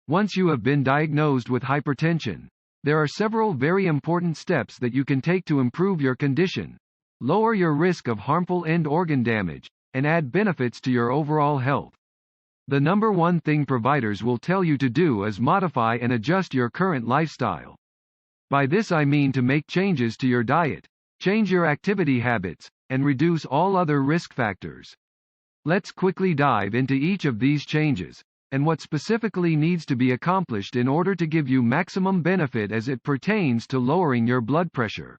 Once you have been diagnosed with hypertension, there are several very important steps that you can take to improve your condition, lower your risk of harmful end organ damage, and add benefits to your overall health. The number one thing providers will tell you to do is modify and adjust your current lifestyle. By this I mean to make changes to your diet, change your activity habits, and reduce all other risk factors. Let's quickly dive into each of these changes, and what specifically needs to be accomplished in order to give you maximum benefit as it pertains to lowering your blood pressure.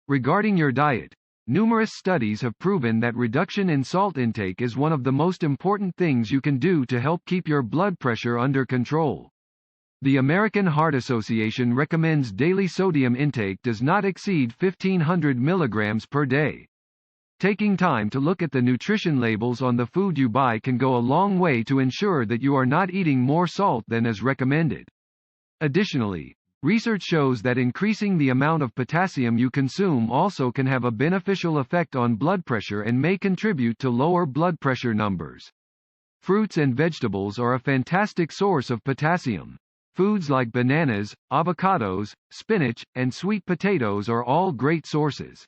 Regarding your diet, numerous studies have proven that reduction in salt intake is one of the most important things you can do to help keep your blood pressure under control. The American Heart Association recommends daily sodium intake does not exceed 1,500 milligrams per day. Taking time to look at the nutrition labels on the food you buy can go a long way to ensure that you are not eating more salt than is recommended. Additionally, research shows that increasing the amount of potassium you consume also can have a beneficial effect on blood pressure and may contribute to lower blood pressure numbers. Fruits and vegetables are a fantastic source of potassium. Foods like bananas, avocados, spinach, and sweet potatoes are all great sources.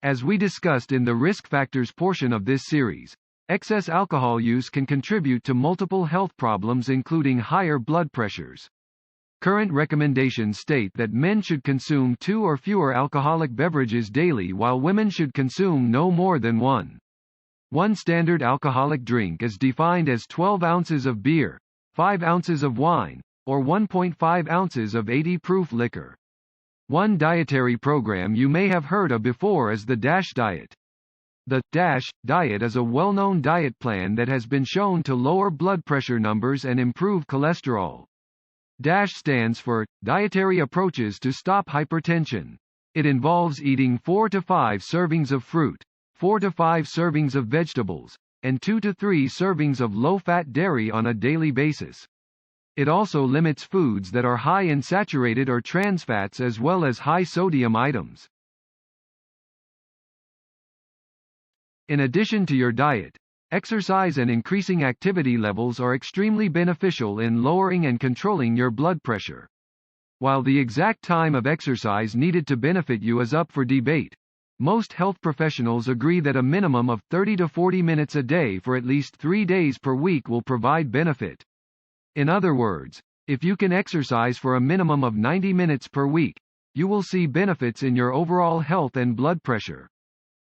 As we discussed in the risk factors portion of this series, excess alcohol use can contribute to multiple health problems including higher blood pressures. Current recommendations state that men should consume 2 or fewer alcoholic beverages daily while women should consume no more than 1. One standard alcoholic drink is defined as 12 ounces of beer, 5 ounces of wine, or 1.5 ounces of 80-proof liquor. One dietary program you may have heard of before is the DASH diet. The DASH diet is a well-known diet plan that has been shown to lower blood pressure numbers and improve cholesterol. DASH stands for Dietary Approaches to Stop Hypertension. It involves eating 4 to 5 servings of fruit, 4 to 5 servings of vegetables, and 2 to 3 servings of low-fat dairy on a daily basis. It also limits foods that are high in saturated or trans fats as well as high sodium items. In addition to your diet, exercise and increasing activity levels are extremely beneficial in lowering and controlling your blood pressure. While the exact time of exercise needed to benefit you is up for debate, most health professionals agree that a minimum of 30 to 40 minutes a day for at least 3 days per week will provide benefit. In other words, if you can exercise for a minimum of 90 minutes per week, you will see benefits in your overall health and blood pressure.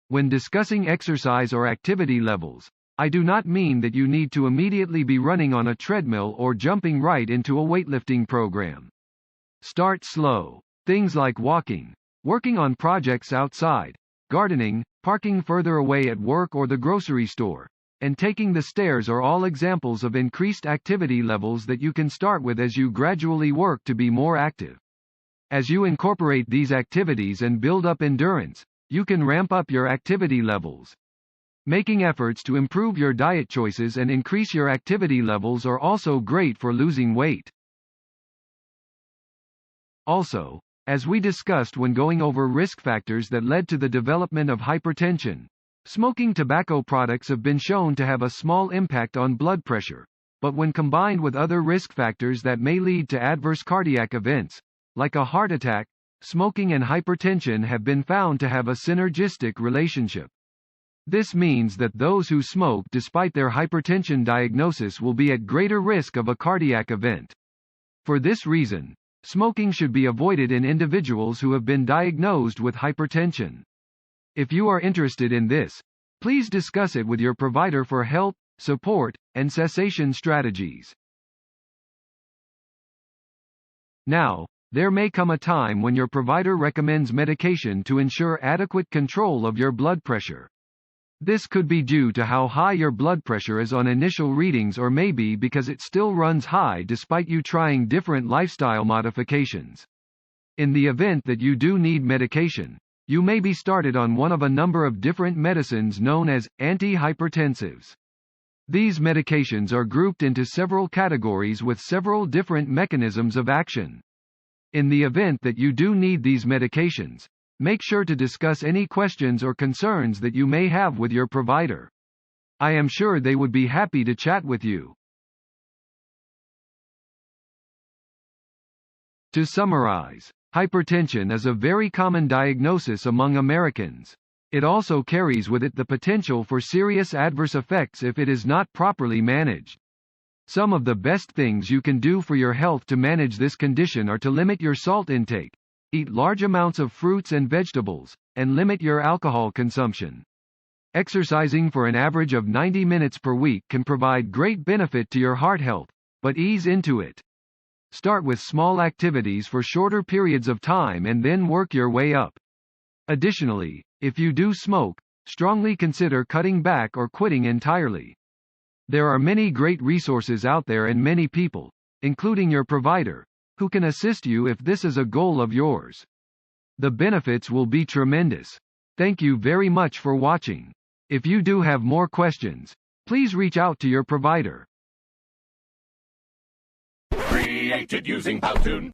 When discussing exercise or activity levels, I do not mean that you need to immediately be running on a treadmill or jumping right into a weightlifting program. Start slow. Things like walking, working on projects outside, gardening, parking further away at work or the grocery store, and taking the stairs are all examples of increased activity levels that you can start with as you gradually work to be more active. As you incorporate these activities and build up endurance, you can ramp up your activity levels. Making efforts to improve your diet choices and increase your activity levels are also great for losing weight. Also, as we discussed when going over risk factors that led to the development of hypertension, smoking tobacco products have been shown to have a small impact on blood pressure, but when combined with other risk factors that may lead to adverse cardiac events, like a heart attack, smoking and hypertension have been found to have a synergistic relationship. This means that those who smoke despite their hypertension diagnosis will be at greater risk of a cardiac event. For this reason, smoking should be avoided in individuals who have been diagnosed with hypertension. If you are interested in this, please discuss it with your provider for help, support, and cessation strategies. Now, there may come a time when your provider recommends medication to ensure adequate control of your blood pressure. This could be due to how high your blood pressure is on initial readings or maybe because it still runs high despite you trying different lifestyle modifications. In the event that you do need medication, you may be started on one of a number of different medicines known as antihypertensives. These medications are grouped into several categories with several different mechanisms of action. In the event that you do need these medications, make sure to discuss any questions or concerns that you may have with your provider. I am sure they would be happy to chat with you. To summarize, hypertension is a very common diagnosis among Americans. It also carries with it the potential for serious adverse effects if it is not properly managed. Some of the best things you can do for your health to manage this condition are to limit your salt intake, eat large amounts of fruits and vegetables, and limit your alcohol consumption. Exercising for an average of 90 minutes per week can provide great benefit to your heart health, but ease into it. Start with small activities for shorter periods of time and then work your way up. Additionally, if you do smoke, strongly consider cutting back or quitting entirely. There are many great resources out there and many people, including your provider, who can assist you if this is a goal of yours. The benefits will be tremendous. Thank you very much for watching. If you do have more questions, please reach out to your provider. Created using Powtoon.